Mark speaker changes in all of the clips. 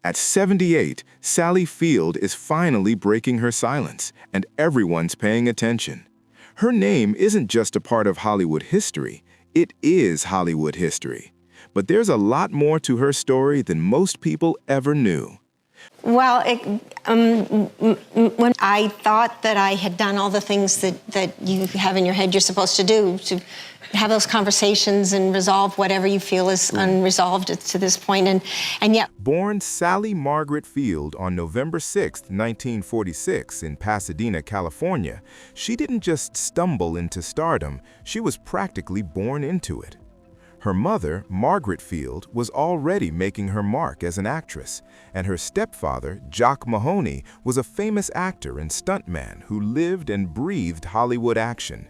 Speaker 1: At 78, Sally Field is finally breaking her silence, and everyone's paying attention. Her name isn't just a part of Hollywood history, it is Hollywood history. But there's a lot more to her story than most people ever knew.
Speaker 2: Well, when I thought that I had done all the things that you have in your head you're supposed to do, to have those conversations and resolve whatever you feel is unresolved to this point, and yet...
Speaker 1: Born Sally Margaret Field on November 6, 1946 in Pasadena, California, she didn't just stumble into stardom, she was practically born into it. Her mother, Margaret Field, was already making her mark as an actress, and her stepfather, Jock Mahoney, was a famous actor and stuntman who lived and breathed Hollywood action.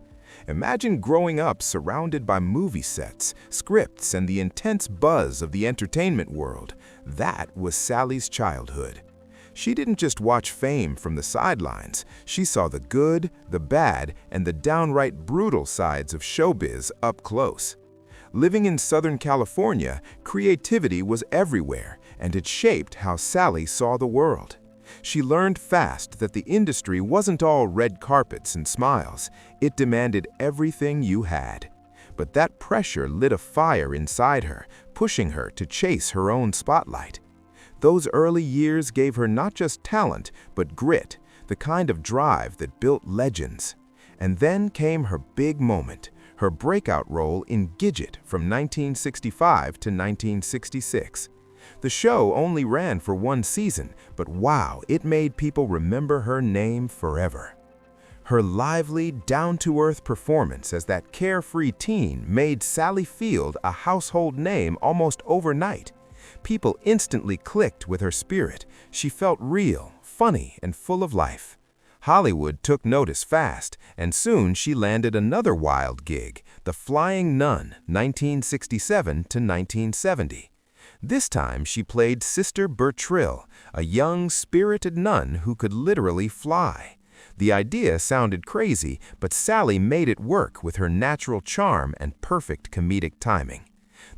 Speaker 1: Imagine growing up surrounded by movie sets, scripts, and the intense buzz of the entertainment world. That was Sally's childhood. She didn't just watch fame from the sidelines, she saw the good, the bad, and the downright brutal sides of showbiz up close. Living in Southern California, creativity was everywhere, and it shaped how Sally saw the world. She learned fast that the industry wasn't all red carpets and smiles. It demanded everything you had. But that pressure lit a fire inside her, pushing her to chase her own spotlight. Those early years gave her not just talent, but grit, the kind of drive that built legends. And then came her big moment, her breakout role in Gidget from 1965 to 1966. The show only ran for one season, but wow, it made people remember her name forever. Her lively, down-to-earth performance as that carefree teen made Sally Field a household name almost overnight. People instantly clicked with her spirit. She felt real, funny, and full of life. Hollywood took notice fast, and soon she landed another wild gig, The Flying Nun, 1967 to 1970. This time she played Sister Bertrill, a young, spirited nun who could literally fly. The idea sounded crazy, but Sally made it work with her natural charm and perfect comedic timing.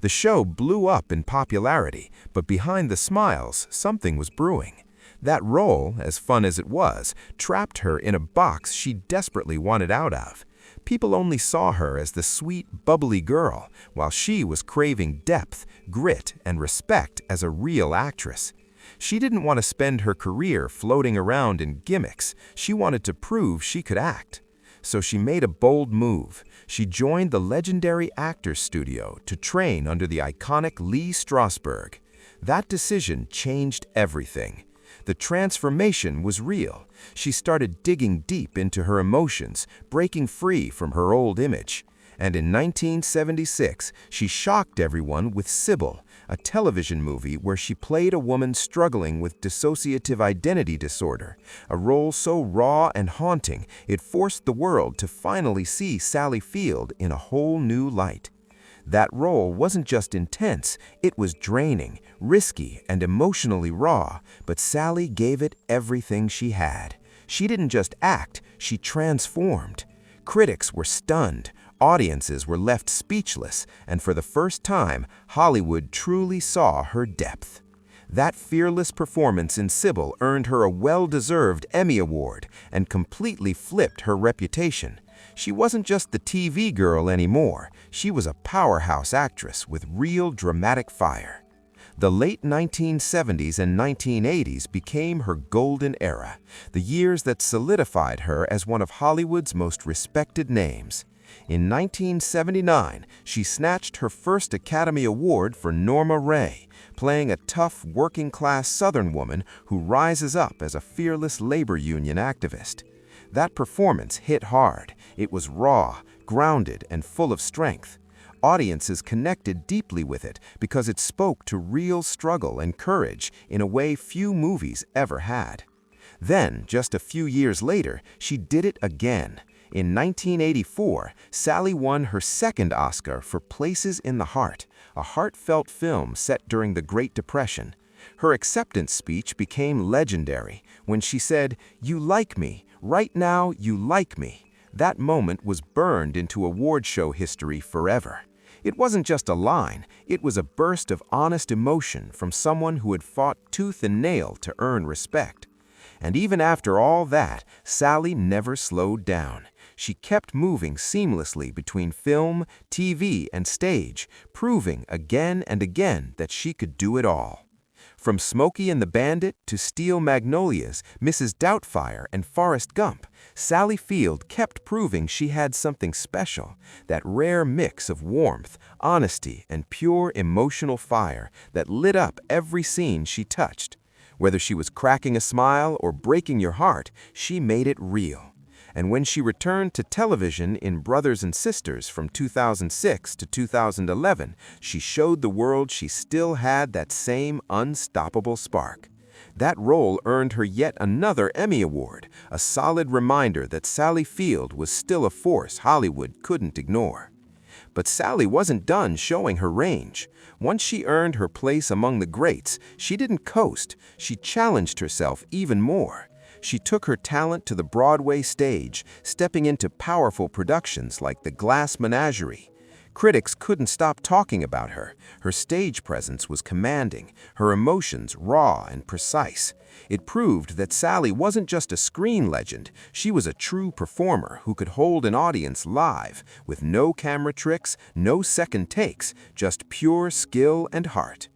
Speaker 1: The show blew up in popularity, but behind the smiles, something was brewing. That role, as fun as it was, trapped her in a box she desperately wanted out of. People only saw her as the sweet, bubbly girl, while she was craving depth, grit, and respect as a real actress. She didn't want to spend her career floating around in gimmicks. She wanted to prove she could act. So she made a bold move. She joined the legendary Actors Studio to train under the iconic Lee Strasberg. That decision changed everything. The transformation was real. She started digging deep into her emotions, breaking free from her old image. And in 1976, she shocked everyone with Sybil, a television movie where she played a woman struggling with dissociative identity disorder, a role so raw and haunting it forced the world to finally see Sally Field in a whole new light. That role wasn't just intense, it was draining, risky, and emotionally raw, but Sally gave it everything she had. She didn't just act, she transformed. Critics were stunned, audiences were left speechless, and for the first time, Hollywood truly saw her depth. That fearless performance in Sybil earned her a well-deserved Emmy Award and completely flipped her reputation. She wasn't just the TV girl anymore, she was a powerhouse actress with real dramatic fire. The late 1970s and 1980s became her golden era, the years that solidified her as one of Hollywood's most respected names. In 1979, she snatched her first Academy Award for Norma Ray, playing a tough, working-class Southern woman who rises up as a fearless labor union activist. That performance hit hard. It was raw, grounded, and full of strength. Audiences connected deeply with it because it spoke to real struggle and courage in a way few movies ever had. Then, just a few years later, she did it again. In 1984, Sally won her second Oscar for Places in the Heart, a heartfelt film set during the Great Depression. Her acceptance speech became legendary when she said, "You like me. Right now, you like me." That moment was burned into award show history forever.
Speaker 3: It wasn't just a line, it was a burst of honest emotion from someone who had fought tooth and nail to earn respect. And even after all that, Sally never slowed down. She kept moving seamlessly between film, TV, and stage, proving again and again that she could do it all. From Smokey and the Bandit to Steel Magnolias, Mrs. Doubtfire, and Forrest Gump, Sally Field kept proving she had something special, that rare mix of warmth, honesty, and pure emotional fire that lit up every scene she touched. Whether she was cracking a smile or breaking your heart, she made it real. And when she returned to television in Brothers and Sisters from 2006 to 2011, she showed the world she still had that same unstoppable spark. That role earned her yet another Emmy Award, a solid reminder that Sally Field was still a force Hollywood couldn't ignore. But Sally wasn't done showing her range. Once she earned her place among the greats, she didn't coast, she challenged herself even more. She took her talent to the Broadway stage, stepping into powerful productions like The Glass Menagerie. Critics couldn't stop talking about her. Her stage presence was commanding, her emotions raw and precise. It proved that Sally wasn't just a screen legend, she was a true performer who could hold an audience live, with no camera tricks, no second takes, just pure skill and heart.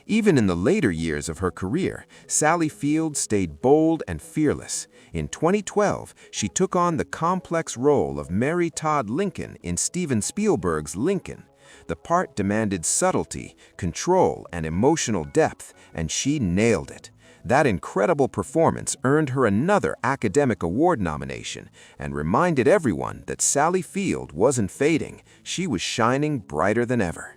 Speaker 3: Even in the later years of her career, Sally Field stayed bold and fearless. In 2012, she took on the complex role of Mary Todd Lincoln in Steven Spielberg's Lincoln. The part demanded subtlety, control, and emotional depth, and she nailed it. That incredible performance earned her another Academic Award nomination and reminded everyone that Sally Field wasn't fading, she was shining brighter than ever.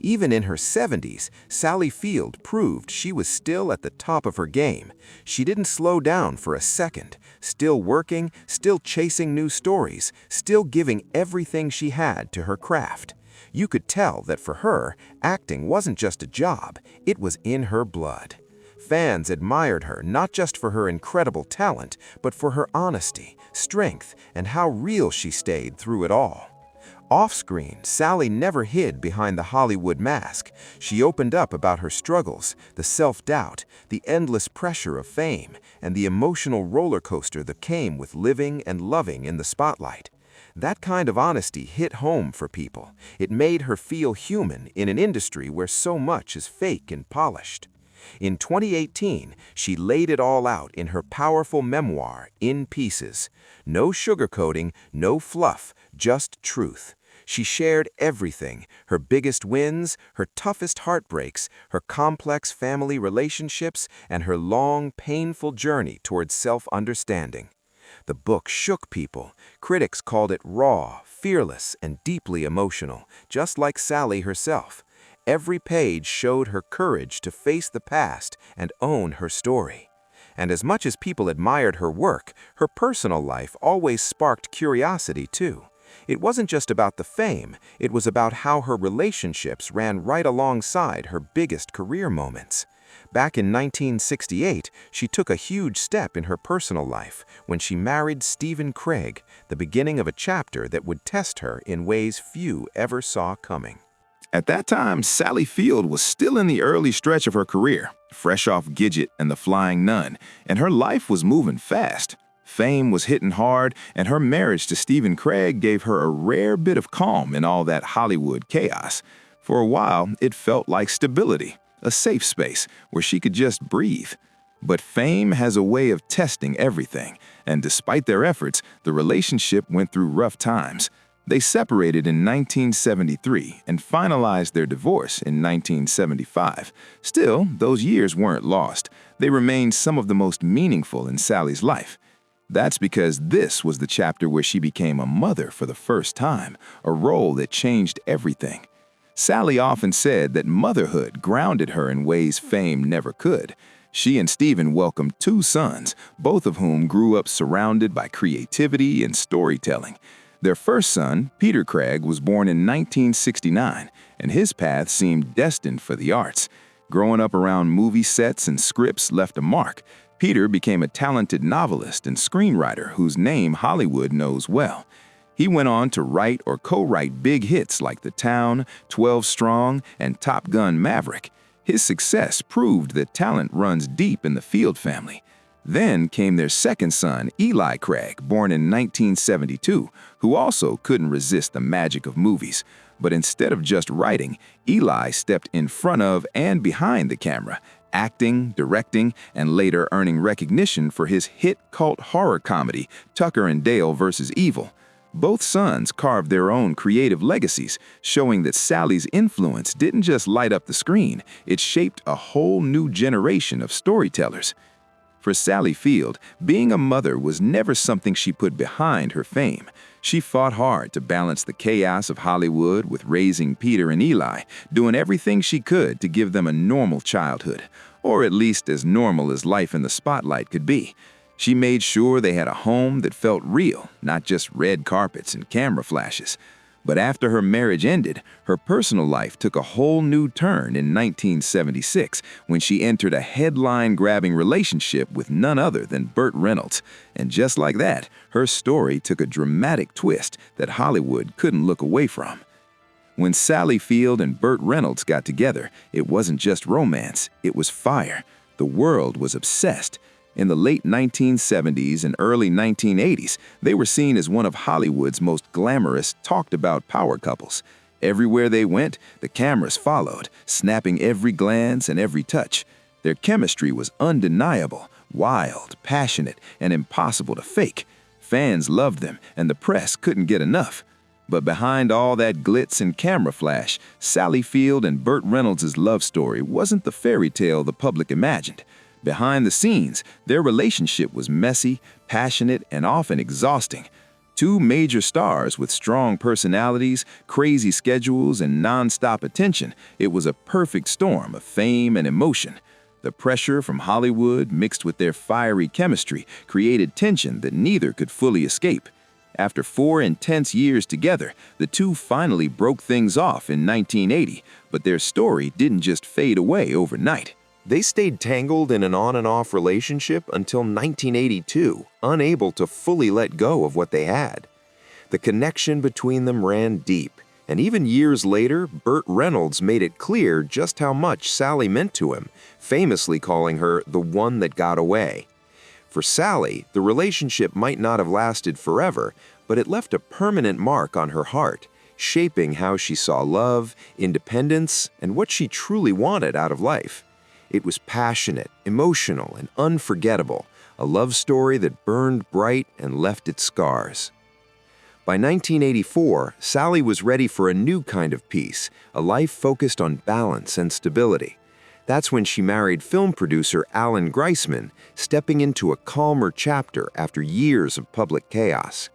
Speaker 3: Even in her 70s, Sally Field proved she was still at the top of her game. She didn't slow down for a second, still working, still chasing new stories, still giving everything she had to her craft. You could tell that for her, acting wasn't just a job, it was in her blood. Fans admired her not just for her incredible talent, but for her honesty, strength, and how real she stayed through it all. Off-screen, Sally never hid behind the Hollywood mask. She opened up about her struggles, the self-doubt, the endless pressure of fame, and the emotional roller coaster that came with living and loving in the spotlight. That kind of honesty hit home for people. It made her feel human in an industry where so much is fake and polished. In 2018, she laid it all out in her powerful memoir, In Pieces. No sugarcoating, no fluff, just truth. She shared everything, her biggest wins, her toughest heartbreaks, her complex family relationships, and her long, painful journey towards self-understanding. The book shook people. Critics called it raw, fearless, and deeply emotional, just like Sally herself. Every page showed her courage to face the past and own her story. And as much as people admired her work, her personal life always sparked curiosity too. It wasn't just about the fame, it was about how her relationships ran right alongside her biggest career moments. Back in 1968, she took a huge step in her personal life when she married Stephen Craig, the beginning of a chapter that would test her in ways few ever saw coming.
Speaker 1: At that time, Sally Field was still in the early stretch of her career, fresh off Gidget and The Flying Nun, and her life was moving fast. Fame was hitting hard, and her marriage to Stephen Craig gave her a rare bit of calm in all that Hollywood chaos. For a while, it felt like stability, a safe space where she could just breathe. But fame has a way of testing everything, and despite their efforts, the relationship went through rough times. They separated in 1973 and finalized their divorce in 1975. Still, those years weren't lost. They remained some of the most meaningful in Sally's life. That's because this was the chapter where she became a mother for the first time, a role that changed everything. Sally often said that motherhood grounded her in ways fame never could. She and Stephen welcomed 2 sons, both of whom grew up surrounded by creativity and storytelling. Their first son, Peter Craig, was born in 1969, and his path seemed destined for the arts. Growing up around movie sets and scripts left a mark. Peter became a talented novelist and screenwriter whose name Hollywood knows well.
Speaker 4: He went on to write or co-write big hits like The Town, 12 Strong, and Top Gun: Maverick. His success proved that talent runs deep in the Field family. Then came their second son, Eli Craig, born in 1972, who also couldn't resist the magic of movies. But instead of just writing, Eli stepped in front of and behind the camera, acting, directing, and later earning recognition for his hit cult horror comedy, Tucker and Dale vs. Evil. Both sons carved their own creative legacies, showing that Sally's influence didn't just light up the screen, it shaped a whole new generation of storytellers. For Sally Field, being a mother was never something she put behind her fame. She fought hard to balance the chaos of Hollywood with raising Peter and Eli, doing everything she could to give them a normal childhood, or at least as normal as life in the spotlight could be. She made sure they had a home that felt real, not just red carpets and camera flashes. But after her marriage ended, her personal life took a whole new turn in 1976 when she entered a headline-grabbing relationship with none other than Burt Reynolds. And just like that, her story took a dramatic twist that Hollywood couldn't look away from. When Sally Field and Burt Reynolds got together, it wasn't just romance, it was fire. The world was obsessed. In the late 1970s and early 1980s, they were seen as one of Hollywood's most glamorous, talked-about power couples. Everywhere they went, the cameras followed, snapping every glance and every touch. Their chemistry was undeniable, wild, passionate, and impossible to fake. Fans loved them, and the press couldn't get enough. But behind all that glitz and camera flash, Sally Field and Burt Reynolds' love story wasn't the fairy tale the public imagined. Behind the scenes, their relationship was messy, passionate, and often exhausting. Two major stars with strong personalities, crazy schedules, and non-stop attention, it was a perfect storm of fame and emotion. The pressure from Hollywood mixed with their fiery chemistry created tension that neither could fully escape. After 4 intense years together, the two finally broke things off in 1980, but their story didn't just fade away overnight.
Speaker 3: They stayed tangled in an on-and-off relationship until 1982, unable to fully let go of what they had. The connection between them ran deep, and even years later, Burt Reynolds made it clear just how much Sally meant to him, famously calling her the one that got away. For Sally, the relationship might not have lasted forever, but it left a permanent mark on her heart, shaping how she saw love, independence, and what she truly wanted out of life. It was passionate, emotional, and unforgettable, a love story that burned bright and left its scars. By 1984, Sally was ready for a new kind of peace, a life focused on balance and stability. That's when she married film producer Alan Greisman, stepping into a calmer chapter after years of public chaos.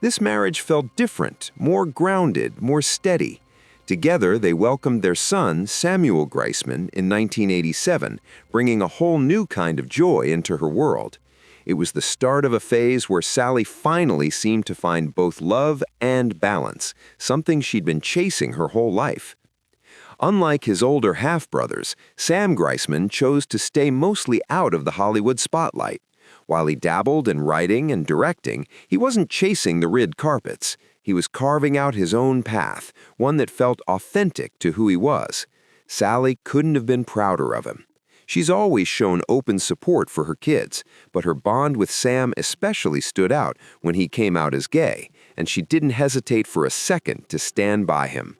Speaker 3: This marriage felt different, more grounded, more steady. Together, they welcomed their son, Samuel Greisman, in 1987, bringing a whole new kind of joy into her world. It was the start of a phase where Sally finally seemed to find both love and balance, something she'd been chasing her whole life. Unlike his older half-brothers, Sam Greisman chose to stay mostly out of the Hollywood spotlight. While he dabbled in writing and directing, he wasn't chasing the red carpets. He was carving out his own path, one that felt authentic to who he was. Sally couldn't have been prouder of him. She's always shown open support for her kids, but her bond with Sam especially stood out when he came out as gay, and she didn't hesitate for a second to stand by him.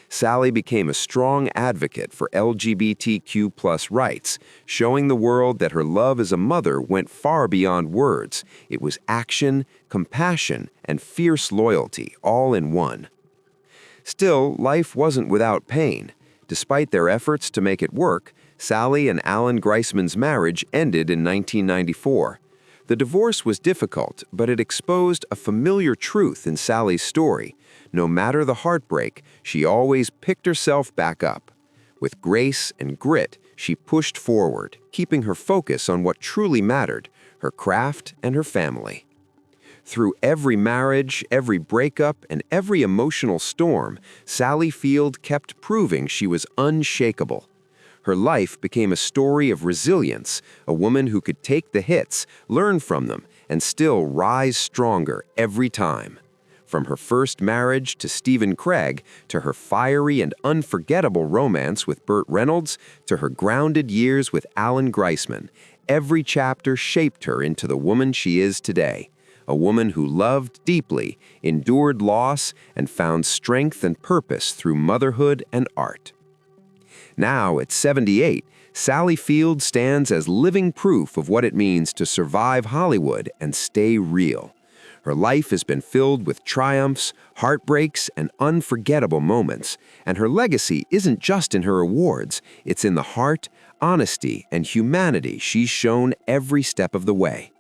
Speaker 3: Sally became a strong advocate for LGBTQ+ rights, showing the world that her love as a mother went far beyond words. It was action, compassion, and fierce loyalty all in one. Still, life wasn't without pain. Despite their efforts to make it work, Sally and Alan Greisman's marriage ended in 1994. The divorce was difficult, but it exposed a familiar truth in Sally's story. No matter the heartbreak, she always picked herself back up. With grace and grit, she pushed forward, keeping her focus on what truly mattered, her craft and her family. Through every marriage, every breakup, and every emotional storm, Sally Field kept proving she was unshakable. Her life became a story of resilience, a woman who could take the hits, learn from them, and still rise stronger every time. From her first marriage to Stephen Craig, to her fiery and unforgettable romance with Burt Reynolds, to her grounded years with Alan Greisman, every chapter shaped her into the woman she is today. A woman who loved deeply, endured loss, and found strength and purpose through motherhood and art. Now, at 78, Sally Field stands as living proof of what it means to survive Hollywood and stay real. Her life has been filled with triumphs, heartbreaks, and unforgettable moments, and her legacy isn't just in her awards, it's in the heart, honesty, and humanity she's shown every step of the way.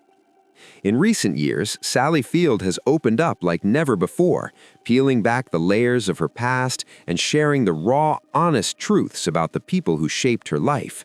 Speaker 3: In recent years, Sally Field has opened up like never before, peeling back the layers of her past and sharing the raw, honest truths about the people who shaped her life.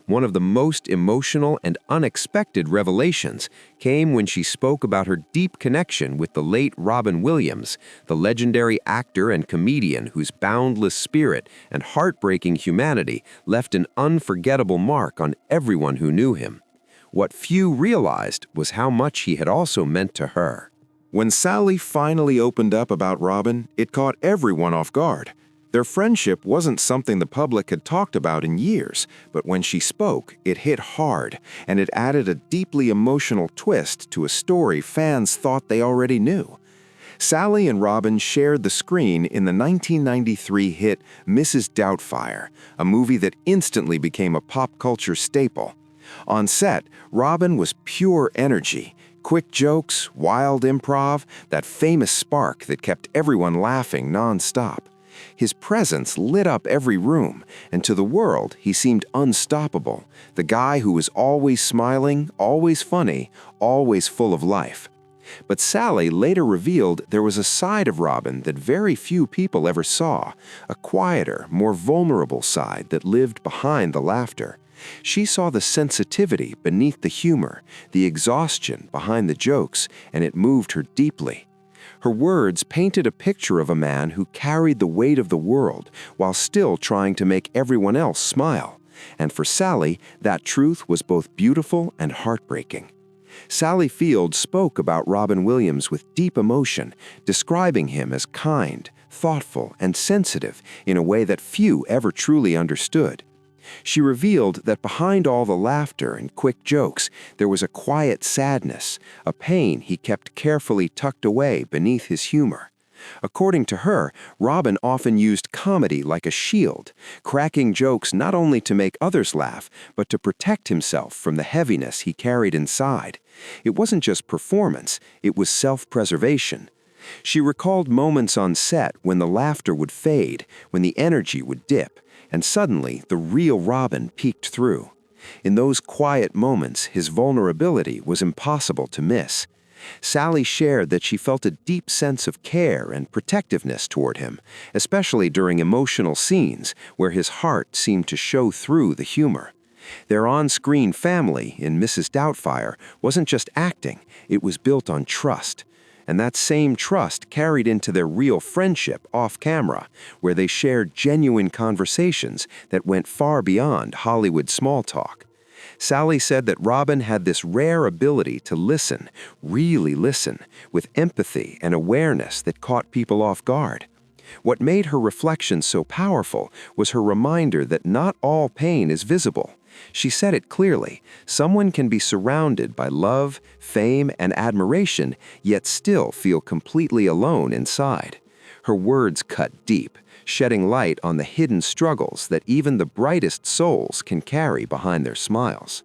Speaker 3: One of the most emotional and unexpected revelations came when she spoke about her deep connection with the late Robin Williams, the legendary actor and comedian whose boundless spirit and heartbreaking humanity left an unforgettable mark on everyone who knew him. What few realized was how much he had also meant to her.
Speaker 1: When Sally finally opened up about Robin, it caught everyone off guard. Their friendship wasn't something the public had talked about in years, but when she spoke, it hit hard, and it added a deeply emotional twist to a story fans thought they already knew. Sally and Robin shared the screen in the 1993 hit Mrs. Doubtfire, a movie that instantly became a pop culture staple. On set, Robin was pure energy, quick jokes, wild improv, that famous spark that kept everyone laughing non-stop. His presence lit up every room, and to the world, he seemed unstoppable, the guy who was always smiling, always funny, always full of life. But Sally later revealed there was a side of Robin that very few people ever saw, a quieter, more vulnerable side that lived behind the laughter. She saw the sensitivity beneath the humor, the exhaustion behind the jokes, and it moved her deeply. Her words painted a picture of a man who carried the weight of the world while still trying to make everyone else smile. And for Sally, that truth was both beautiful and heartbreaking. Sally Field spoke about Robin Williams with deep emotion, describing him as kind, thoughtful, and sensitive in a way that few ever truly understood. She revealed that behind all the laughter and quick jokes, there was a quiet sadness, a pain he kept carefully tucked away beneath his humor. According to her, Robin often used comedy like a shield, cracking jokes not only to make others laugh, but to protect himself from the heaviness he carried inside. It wasn't just performance, it was self-preservation. She recalled moments on set when the laughter would fade, when the energy would dip, and suddenly the real Robin peeked through. In those quiet moments, his vulnerability was impossible to miss. Sally shared that she felt a deep sense of care and protectiveness toward him, especially during emotional scenes where his heart seemed to show through the humor. Their on-screen family in Mrs. Doubtfire wasn't just acting, it was built on trust. And that same trust carried into their real friendship off-camera, where they shared genuine conversations that went far beyond Hollywood small talk. Sally said that Robin had this rare ability to listen, really listen, with empathy and awareness that caught people off guard. What made her reflection so powerful was her reminder that not all pain is visible. She said it clearly, someone can be surrounded by love, fame, and admiration, yet still feel completely alone inside. Her words cut deep, shedding light on the hidden struggles that even the brightest souls can carry behind their smiles.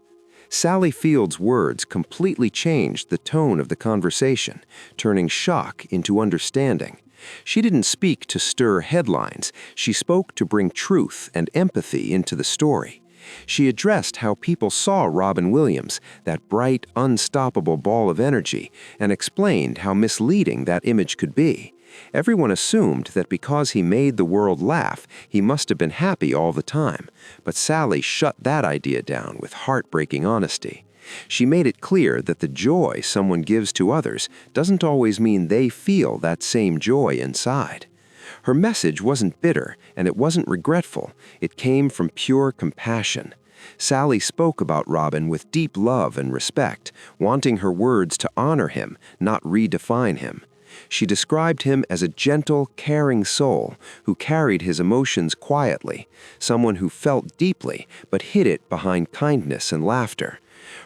Speaker 1: Sally Field's words completely changed the tone of the conversation, turning shock into understanding. She didn't speak to stir headlines, she spoke to bring truth and empathy into the story. She addressed how people saw Robin Williams, that bright, unstoppable ball of energy, and explained how misleading that image could be. Everyone assumed that because he made the world laugh, he must have been happy all the time, but Sally shut that idea down with heartbreaking honesty. She made it clear that the joy someone gives to others doesn't always mean they feel that same joy inside. Her message wasn't bitter, and it wasn't regretful. It came from pure compassion. Sally spoke about Robin with deep love and respect, wanting her words to honor him, not redefine him.
Speaker 3: She described him as a gentle, caring soul who carried his emotions quietly, someone who felt deeply but hid it behind kindness and laughter.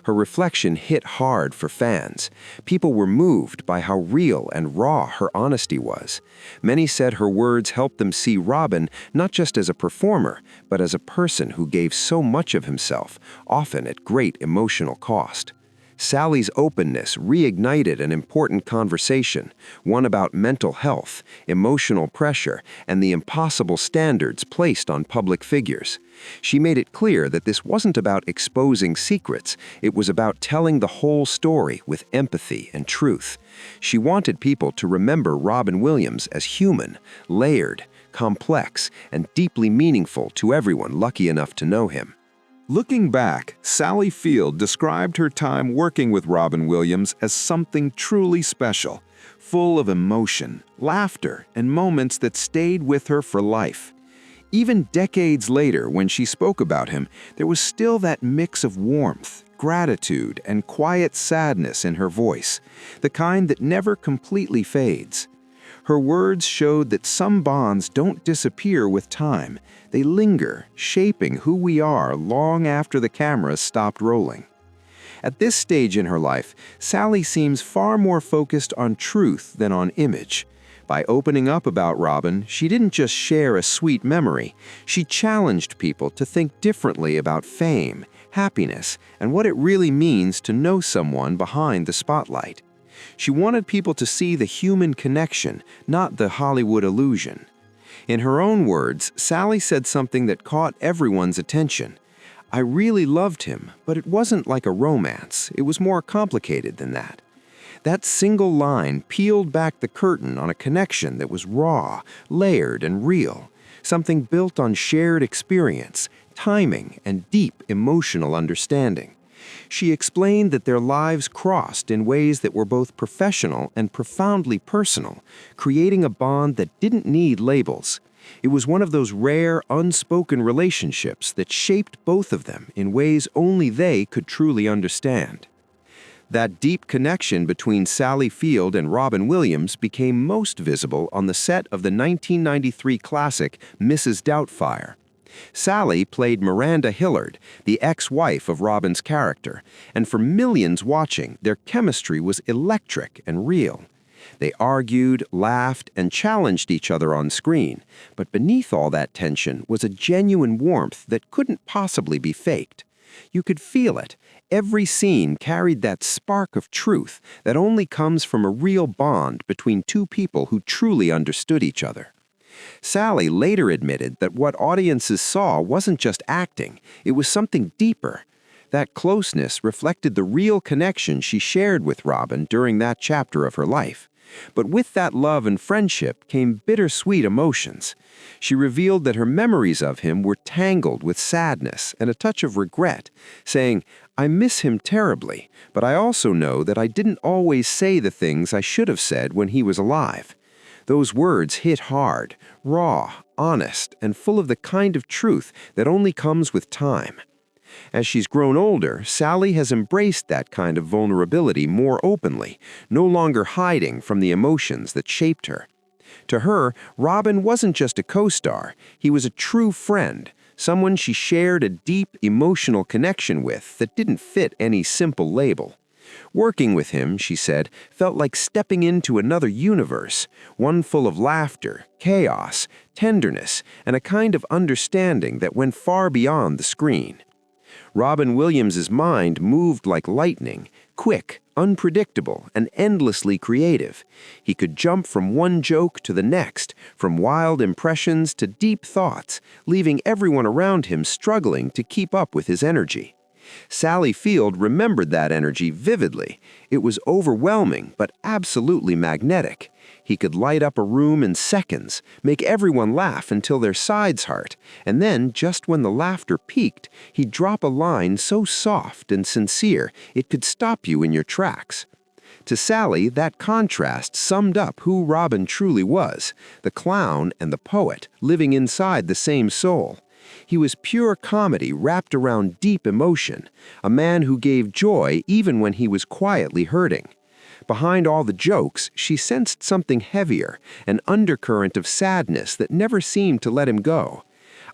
Speaker 3: Her reflection hit hard for fans. People were moved by how real and raw her honesty was. Many said her words helped them see Robin not just as a performer, but as a person who gave so much of himself, often at great emotional cost. Sally's openness reignited an important conversation, one about mental health, emotional pressure, and the impossible standards placed on public figures. She made it clear that this wasn't about exposing secrets, it was about telling the whole story with empathy and truth. She wanted people to remember Robin Williams as human, layered, complex, and deeply meaningful to everyone lucky enough to know him.
Speaker 4: Looking back, Sally Field described her time working with Robin Williams as something truly special, full of emotion, laughter, and moments that stayed with her for life. Even decades later, when she spoke about him, there was still that mix of warmth, gratitude, and quiet sadness in her voice, the kind that never completely fades. Her words showed that some bonds don't disappear with time. They linger, shaping who we are long after the cameras stopped rolling. At this stage in her life, Sally seems far more focused on truth than on image. By opening up about Robin, she didn't just share a sweet memory. She challenged people to think differently about fame, happiness, and what it really means to know someone behind the spotlight. She wanted people to see the human connection, not the Hollywood illusion. In her own words, Sally said something that caught everyone's attention. "I really loved him, but it wasn't like a romance. It was more complicated than that." That single line peeled back the curtain on a connection that was raw, layered, and real, something built on shared experience, timing, and deep emotional understanding. She explained that their lives crossed in ways that were both professional and profoundly personal, creating a bond that didn't need labels. It was one of those rare, unspoken relationships that shaped both of them in ways only they could truly understand. That deep connection between Sally Field and Robin Williams became most visible on the set of the 1993 classic Mrs. Doubtfire. Sally played Miranda Hillard, the ex-wife of Robin's character, and for millions watching, their chemistry was electric and real. They argued, laughed, and challenged each other on screen, but beneath all that tension was a genuine warmth that couldn't possibly be faked. You could feel it. Every scene carried that spark of truth that only comes from a real bond between two people who truly understood each other. Sally later admitted that what audiences saw wasn't just acting, it was something deeper. That closeness reflected the real connection she shared with Robin during that chapter of her life. But with that love and friendship came bittersweet emotions. She revealed that her memories of him were tangled with sadness and a touch of regret, saying, "I miss him terribly, but I also know that I didn't always say the things I should have said when he was alive." Those words hit hard, raw, honest, and full of the kind of truth that only comes with time. As she's grown older, Sally has embraced that kind of vulnerability more openly, no longer hiding from the emotions that shaped her. To her, Robin wasn't just a co-star, he was a true friend, someone she shared a deep emotional connection with that didn't fit any simple label. Working with him, she said, felt like stepping into another universe, one full of laughter, chaos, tenderness, and a kind of understanding that went far beyond the screen. Robin Williams's mind moved like lightning, quick, unpredictable, and endlessly creative. He could jump from one joke to the next, from wild impressions to deep thoughts, leaving everyone around him struggling to keep up with his energy. Sally Field remembered that energy vividly. It was overwhelming, but absolutely magnetic. He could light up a room in seconds, make everyone laugh until their sides hurt, and then, just when the laughter peaked, he'd drop a line so soft and sincere it could stop you in your tracks. To Sally, that contrast summed up who Robin truly was, the clown and the poet, living inside the same soul. He was pure comedy wrapped around deep emotion, a man who gave joy even when he was quietly hurting.
Speaker 3: Behind all the jokes, she sensed something heavier, an undercurrent of sadness that never seemed to let him go.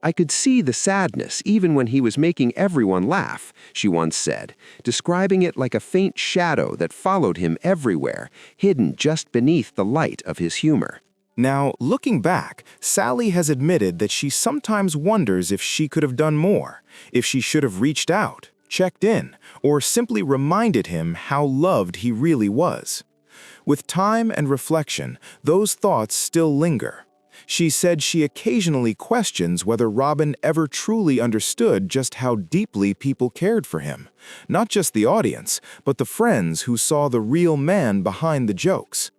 Speaker 3: "I could see the sadness even when he was making everyone laugh," she once said, describing it like a faint shadow that followed him everywhere, hidden just beneath the light of his humor.
Speaker 1: Now, looking back, Sally has admitted that she sometimes wonders if she could have done more, if she should have reached out, checked in, or simply reminded him how loved he really was. With time and reflection, those thoughts still linger. She said she occasionally questions whether Robin ever truly understood just how deeply people cared for him, not just the audience, but the friends who saw the real man behind the jokes.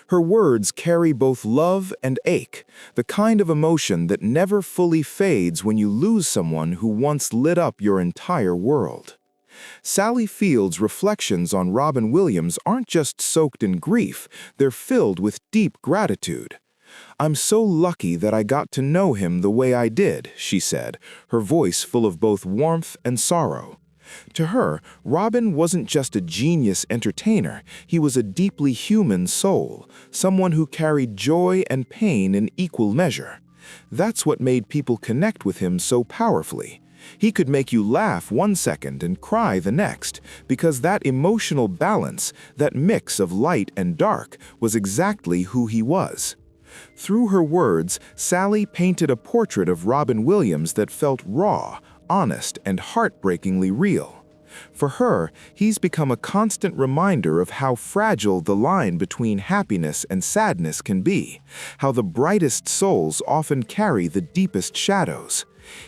Speaker 1: Her words carry both love and ache, the kind of emotion that never fully fades when you lose someone who once lit up your entire world. Sally Field's reflections on Robin Williams aren't just soaked in grief, they're filled with deep gratitude. "I'm so lucky that I got to know him the way I did," she said, her voice full of both warmth and sorrow. To her, Robin wasn't just a genius entertainer, he was a deeply human soul, someone who carried joy and pain in equal measure. That's what made people connect with him so powerfully. He could make you laugh one second and cry the next, because that emotional balance, that mix of light and dark, was exactly who he was. Through her words, Sally painted a portrait of Robin Williams that felt raw, honest, and heartbreakingly real. For her, he's become a constant reminder of how fragile the line between happiness and sadness can be, how the brightest souls often carry the deepest shadows.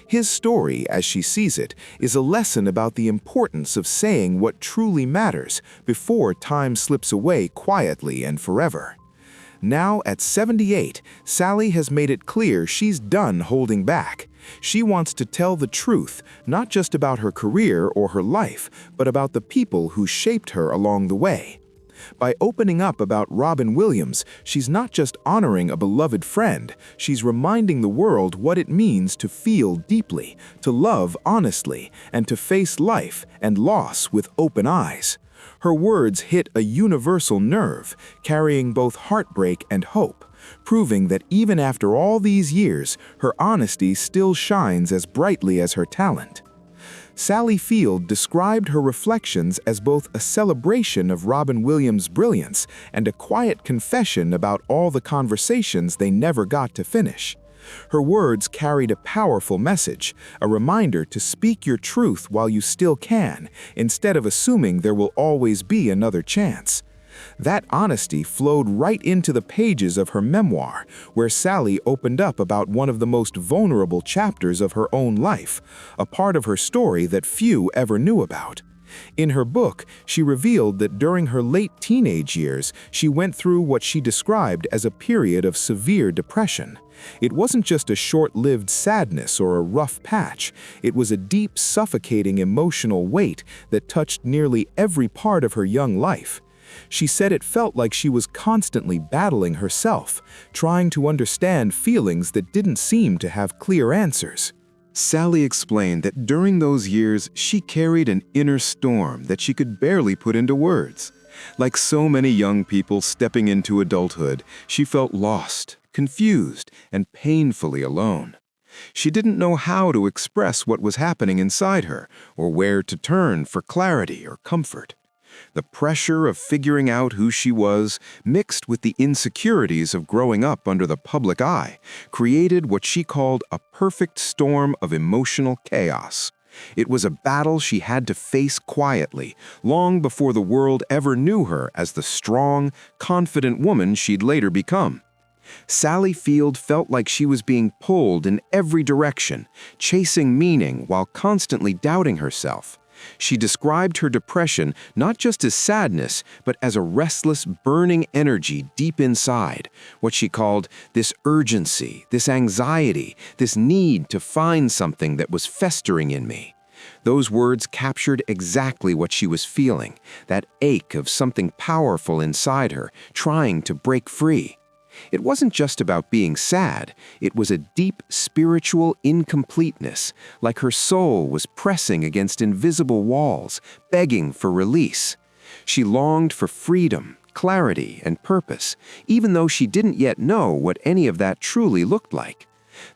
Speaker 1: His story, as she sees it, is a lesson about the importance of saying what truly matters before time slips away quietly and forever. Now, at 78, Sally has made it clear she's done holding back. She wants to tell the truth, not just about her career or her life, but about the people who shaped her along the way. By opening up about Robin Williams, she's not just honoring a beloved friend, she's reminding the world what it means to feel deeply, to love honestly, and to face life and loss with open eyes. Her words hit a universal nerve, carrying both heartbreak and hope, proving that even after all these years, her honesty still shines as brightly as her talent. Sally Field described her reflections as both a celebration of Robin Williams' brilliance and a quiet confession about all the conversations they never got to finish. Her words carried a powerful message, a reminder to speak your truth while you still can, instead of assuming there will always be another chance. That honesty flowed right into the pages of her memoir, where Sally opened up about one of the most vulnerable chapters of her own life, a part of her story that few ever knew about. In her book, she revealed that during her late teenage years, she went through what she described as a period of severe depression. It wasn't just a short-lived sadness or a rough patch. It was a deep, suffocating emotional weight that touched nearly every part of her young life. She said it felt like she was constantly battling herself, trying to understand feelings that didn't seem to have clear answers. Sally explained that during those years, she carried an inner storm that she could barely put into words. Like so many young people stepping into adulthood, she felt lost, confused, and painfully alone. She didn't know how to express what was happening inside her, or where to turn for clarity or comfort. The pressure of figuring out who she was, mixed with the insecurities of growing up under the public eye, created what she called a perfect storm of emotional chaos. It was a battle she had to face quietly, long before the world ever knew her as the strong, confident woman she'd later become. Sally Field felt like she was being pulled in every direction, chasing meaning while constantly doubting herself. She described her depression not just as sadness, but as a restless, burning energy deep inside, what she called this urgency, this anxiety, this need to find something that was festering in me. Those words captured exactly what she was feeling, that ache of something powerful inside her, trying to break free. It wasn't just about being sad, it was a deep spiritual incompleteness, like her soul was pressing against invisible walls, begging for release. She longed for freedom,
Speaker 3: clarity and purpose, even though she didn't yet know what any of that truly looked like.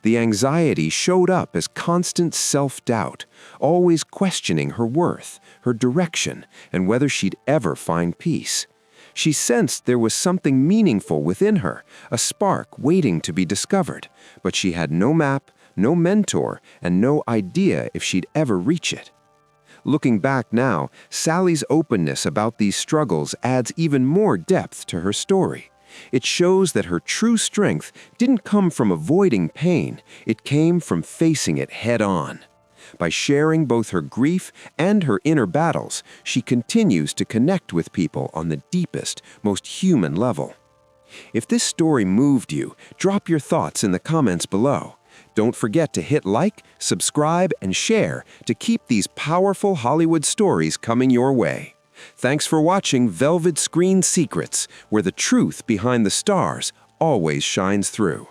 Speaker 3: The anxiety showed up as constant self-doubt, always questioning her worth, her direction, and whether she'd ever find peace. She sensed there was something meaningful within her, a spark waiting to be discovered, but she had no map, no mentor, and no idea if she'd ever reach it. Looking back now, Sally's openness about these struggles adds even more depth to her story. It shows that her true strength didn't come from avoiding pain, it came from facing it head-on. By sharing both her grief and her inner battles, she continues to connect with people on the deepest, most human level. If this story moved you, drop your thoughts in the comments below. Don't forget to hit like, subscribe, and share to keep these powerful Hollywood stories coming your way. Thanks for watching Velvet Screen Secrets, where the truth behind the stars always shines through.